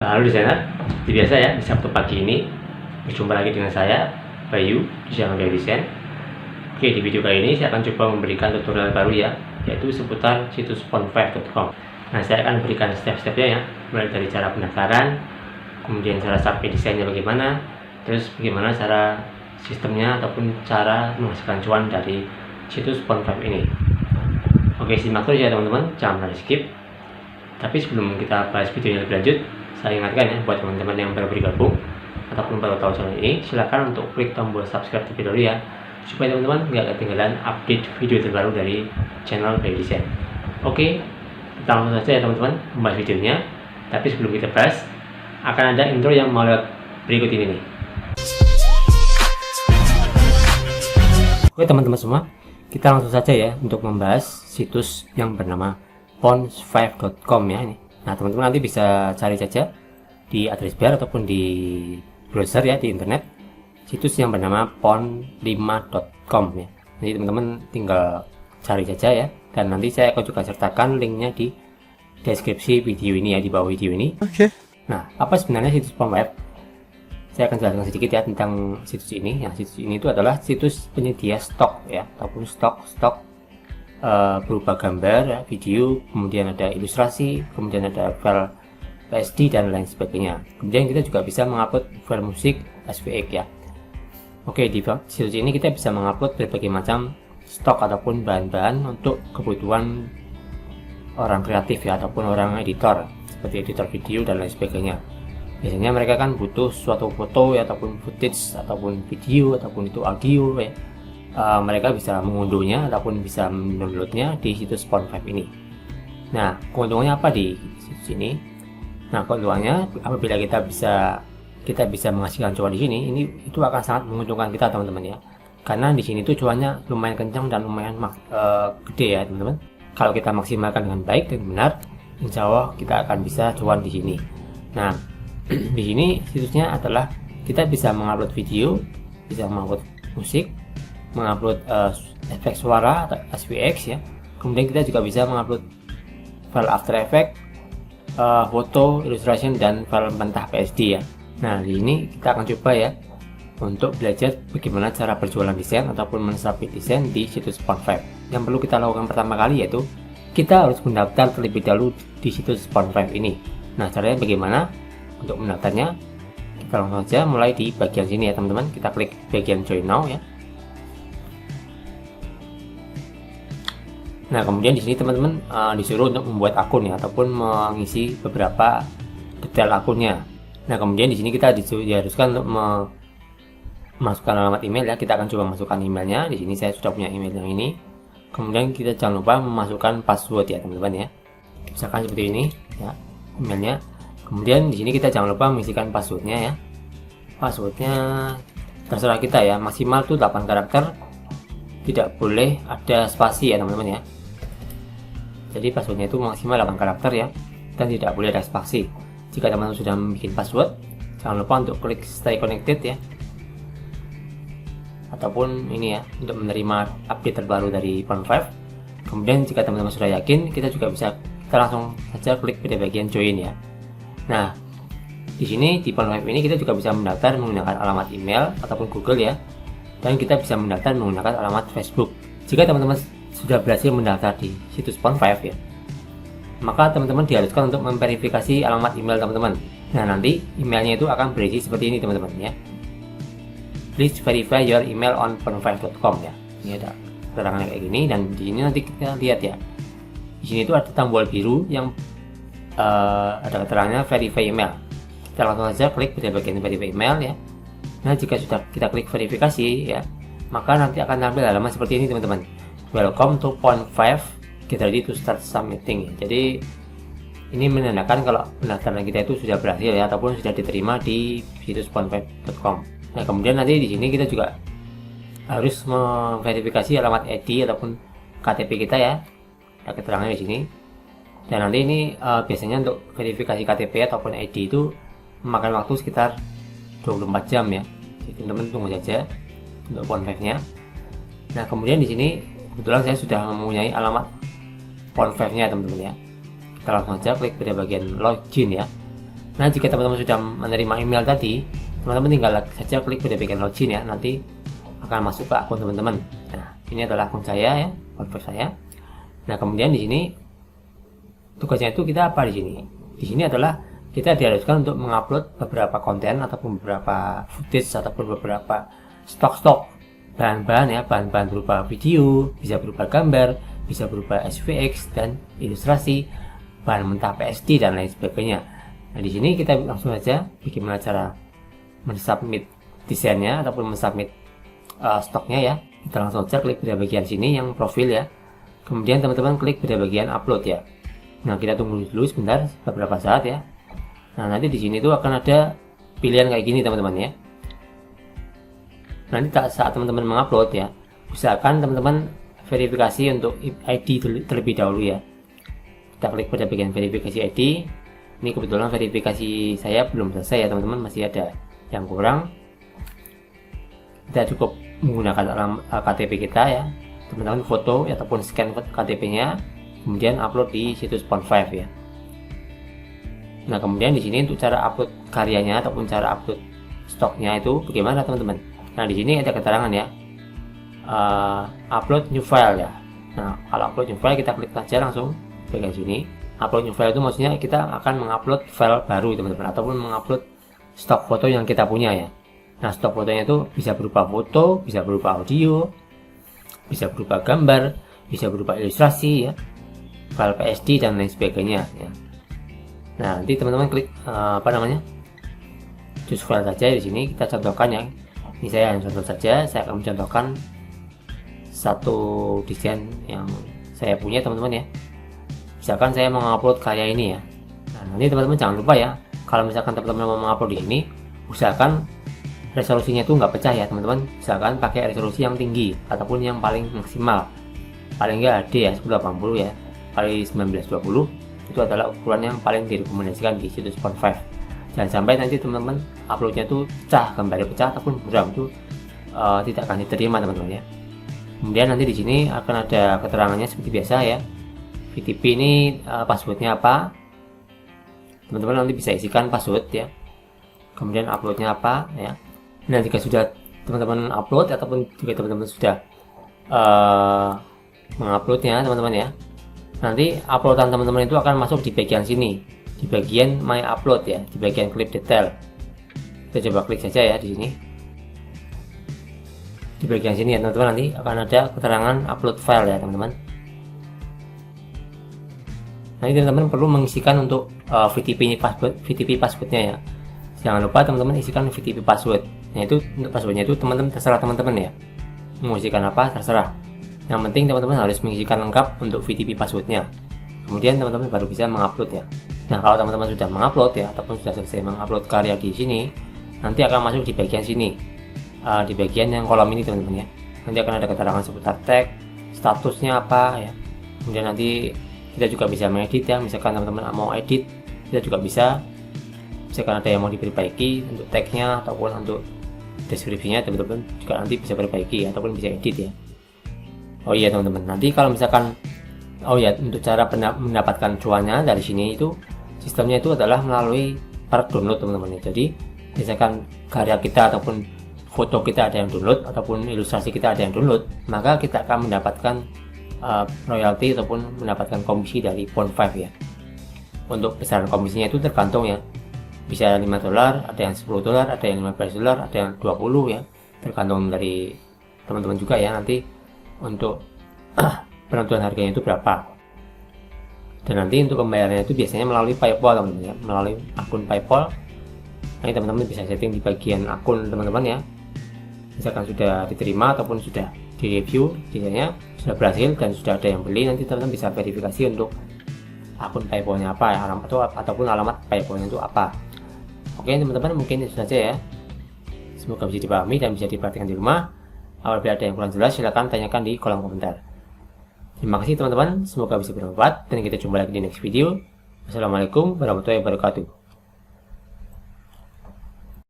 Halo desainer, seperti biasa ya, di Sabtu pagi ini berjumpa lagi dengan saya, Bayu, di channel Bayu Desain. Oke, di video kali ini saya akan coba memberikan tutorial baru ya, yaitu seputar situs font5.com. Nah, saya akan berikan step-stepnya ya, mulai dari cara pendaftaran, kemudian cara sampai desainnya bagaimana, terus bagaimana cara sistemnya ataupun cara menghasilkan cuan dari situs font5 ini. Oke, simak terus ya teman-teman, jangan pernah skip. Tapi sebelum kita bahas videonya lebih lanjut, saya ingatkan ya buat teman-teman yang baru bergabung ataupun baru tahu channel ini, silakan untuk klik tombol subscribe terlebih dahulu ya, supaya teman-teman nggak ketinggalan update video terbaru dari channel Bayu Desain. Oke, kita langsung saja ya teman-teman membahas videonya. Tapi sebelum kita bahas, akan ada intro yang mau lewat berikut ini nih. Oke teman-teman semua, kita langsung saja ya untuk membahas situs yang bernama font5.com ya ini. Nah teman-teman nanti bisa cari saja di address bar ataupun di browser ya, di internet, situs yang bernama font5.com ya. Jadi teman-teman tinggal cari saja ya, dan nanti saya akan juga sertakan linknya di deskripsi video ini ya, di bawah video ini. Oke. Nah, apa sebenarnya situs font5? Saya akan jelaskan sedikit ya tentang situs ini. Nah, situs ini itu adalah situs penyedia stok ya, ataupun stok berupa gambar, ya, video, kemudian ada ilustrasi, kemudian ada file PSD dan lain sebagainya. Kemudian kita juga bisa mengupload file musik SVX ya. Oke, di situs ini kita bisa mengupload berbagai macam stok ataupun bahan-bahan untuk kebutuhan orang kreatif ya, ataupun orang editor, seperti editor video dan lain sebagainya. Biasanya mereka kan butuh suatu foto ya, ataupun footage, ataupun video, ataupun itu audio ya. Mereka bisa mengunduhnya ataupun bisa mendownloadnya di situs font5 ini. Nah, keuntungannya apa di situs ini? Nah, keuntungannya apabila kita bisa menghasilkan cuan di sini, itu akan sangat menguntungkan kita teman-teman ya. Karena di sini tuh cuannya lumayan kencang dan lumayan gede ya teman-teman. Kalau kita maksimalkan dengan baik dan benar, insya Allah kita akan bisa cuan di sini. Nah, di sini situsnya adalah kita bisa mengupload video, bisa mengupload musik, mengupload efek suara atau SVX ya. Kemudian kita juga bisa mengupload file After Effects, foto, illustration, dan file mentah PSD ya. Nah, di ini kita akan coba ya untuk belajar bagaimana cara berjualan desain ataupun mensubmit desain di situs font5. Yang perlu kita lakukan pertama kali yaitu kita harus mendaftar terlebih dahulu di situs font5 ini. Nah, caranya bagaimana? Untuk mendaftarnya, kita langsung saja mulai di bagian sini ya teman-teman. Kita klik bagian Join Now ya. Nah, kemudian di sini teman-teman disuruh untuk membuat akun ya, ataupun mengisi beberapa detail akunnya. Nah, kemudian di sini kita diharuskan untuk memasukkan alamat email ya. Kita akan coba masukkan emailnya. Di sini saya sudah punya email yang ini. Kemudian kita jangan lupa memasukkan password ya teman-teman ya. Misalkan seperti ini ya emailnya. Kemudian di sini kita jangan lupa mengisikan passwordnya ya. Passwordnya terserah kita ya, maksimal tuh 8 karakter. Tidak boleh ada spasi ya teman-teman ya. Jadi passwordnya itu maksimal 8 karakter ya, dan tidak boleh ada spasi. Jika teman-teman sudah membuat password, jangan lupa untuk klik stay connected ya, ataupun ini ya untuk menerima update terbaru dari font5. Kemudian jika teman-teman sudah yakin, kita langsung saja klik pada bagian join ya. Nah, di sini di font5 ini kita juga bisa mendaftar menggunakan alamat email ataupun Google ya, dan kita bisa mendaftar menggunakan alamat Facebook. Jika teman-teman sudah berhasil mendaftar di situs font5 ya, maka teman-teman diharuskan untuk memverifikasi alamat email teman-teman. Nah, nanti emailnya itu akan berisi seperti ini teman-teman ya. Please verify your email on font5.com ya. Ini ada keterangan kayak gini, dan di sini nanti kita lihat ya. Di sini itu ada tombol biru yang ada keterangannya verify email. Kita langsung saja klik pada bagian verify email ya. Nah, jika sudah kita klik verifikasi ya, maka nanti akan tampil halaman seperti ini teman-teman. Welcome to font5, get ready to start submitting. Jadi ini menandakan kalau pendaftaran kita itu sudah berhasil ya, ataupun sudah diterima di situs font5.com. Nah, kemudian nanti di sini kita juga harus memverifikasi alamat ID ataupun KTP kita ya. Ada keterangannya di sini. Dan nanti ini biasanya untuk verifikasi KTP ataupun ID itu memakan waktu sekitar 24 jam ya. Jadi teman-teman tunggu saja untuk font5 nya. Nah, kemudian di sini kebetulan saya sudah mempunyai alamat font5 nya teman-teman ya. Kita langsung saja klik pada bagian login ya. Nah, jika teman-teman sudah menerima email tadi, teman-teman tinggal saja klik pada bagian login ya, nanti akan masuk ke akun teman-teman. Nah, ini adalah akun saya ya, WordPress saya. Nah, kemudian di sini tugasnya itu kita apa di sini? Di sini adalah kita diharuskan untuk mengupload beberapa konten ataupun beberapa footage ataupun beberapa stok-stok bahan-bahan ya, bahan-bahan berupa video, bisa berupa gambar, bisa berupa SVX dan ilustrasi, bahan mentah PSD dan lain sebagainya. Nah, di sini kita langsung saja bagaimana cara mensubmit desainnya ataupun mensubmit stoknya ya. Kita langsung saja klik pada bagian sini yang profil ya. Kemudian teman-teman klik pada bagian upload ya. Nah, kita tunggu dulu sebentar beberapa saat ya. Nah, nanti di sini tuh akan ada pilihan kayak gini teman-teman ya. Nanti saat teman-teman mengupload ya, usahakan teman-teman verifikasi untuk ID terlebih dahulu ya. Kita klik pada bagian verifikasi ID. Ini kebetulan verifikasi saya belum selesai ya teman-teman, masih ada yang kurang. Kita cukup menggunakan KTP kita ya, teman-teman foto ataupun scan KTP-nya, kemudian upload di situs Pond5 ya. Nah, kemudian di sini untuk cara upload karyanya ataupun cara upload stoknya itu bagaimana teman-teman? Nah, di sini ada keterangan ya, upload new file ya. Nah, kalau upload new file kita klik saja langsung bagian sini. Upload new file itu maksudnya kita akan mengupload file baru teman-teman, ataupun mengupload stok foto yang kita punya ya. Nah, stok fotonya itu bisa berupa foto, bisa berupa audio, bisa berupa gambar, bisa berupa ilustrasi ya, file PSD dan lain sebagainya ya. Nah, nanti teman-teman klik choose file saja di sini. Kita contohkan ya. Ini saya yang contoh saja. Saya akan mencontohkan satu desain yang saya punya teman-teman ya. Misalkan saya mau mengupload karya ini ya. Nah, nanti teman-teman jangan lupa ya, kalau misalkan teman-teman mau mengupload di sini, usahakan resolusinya itu nggak pecah ya teman-teman. Usahakan pakai resolusi yang tinggi ataupun yang paling maksimal. Paling nggak HD ya, 1080 ya kali 1920. Itu adalah ukuran yang paling direkomendasikan di situs Pond5. Jangan sampai nanti teman-teman uploadnya itu pecah, gambarnya pecah ataupun buram, itu tidak akan diterima teman-teman ya. Kemudian nanti di sini akan ada keterangannya seperti biasa ya. VTP ini passwordnya apa? Teman-teman nanti bisa isikan password ya. Kemudian uploadnya apa ya. Nah, jika sudah teman-teman upload ataupun jika teman-teman sudah menguploadnya teman-teman ya, nanti uploadan teman-teman itu akan masuk di bagian sini, di bagian my upload ya, di bagian clip detail. Kita coba klik saja ya di sini. Di bagian sini ya teman-teman, nanti akan ada keterangan upload file ya teman-teman. Nanti teman-teman perlu mengisikan untuk VTP passwordnya ya. Jangan lupa teman-teman isikan VTP password. Nah, itu untuk passwordnya itu teman-teman terserah teman-teman ya. Mau isikan apa terserah. Yang penting teman-teman harus mengisikan lengkap untuk VTP passwordnya. Kemudian teman-teman baru bisa mengupload ya. Nah, kalau teman-teman sudah mengupload ya ataupun sudah selesai mengupload karya di sini, nanti akan masuk di bagian sini, di bagian yang kolom ini teman-teman ya. Nanti akan ada keterangan seputar tag, statusnya apa ya. Kemudian nanti kita juga bisa mengedit ya. Misalkan teman-teman mau edit, kita juga bisa. Misalkan ada yang mau diperbaiki untuk tagnya ataupun untuk deskripsinya, teman-teman juga nanti bisa perbaiki ataupun bisa edit ya. Oh iya teman-teman, nanti kalau misalkan untuk cara mendapatkan cuannya dari sini itu sistemnya itu adalah melalui per download teman-teman ya. Jadi misalkan karya kita ataupun foto kita ada yang download ataupun ilustrasi kita ada yang download, maka kita akan mendapatkan royalti ataupun mendapatkan komisi dari Pond5 ya. Untuk besaran komisinya itu tergantung ya, bisa $5, ada yang $10, ada yang $15, ada yang 20 ya, tergantung dari teman-teman juga ya nanti untuk penentuan harganya itu berapa. Dan nanti untuk pembayarannya itu biasanya melalui PayPal teman-teman ya, melalui akun PayPal. Nanti teman-teman bisa setting di bagian akun teman-teman ya. Misalkan sudah diterima ataupun sudah di review biasanya sudah berhasil dan sudah ada yang beli, nanti teman-teman bisa verifikasi untuk akun PayPal-nya apa ya, alamat itu ataupun alamat PayPal-nya itu apa. Oke teman-teman, mungkin itu saja ya. Semoga bisa dipahami dan bisa diperhatikan di rumah. Apabila ada yang kurang jelas silahkan tanyakan di kolom komentar. Terima kasih teman-teman, semoga bisa bermanfaat dan kita jumpa lagi di next video. Wassalamualaikum warahmatullahi wabarakatuh.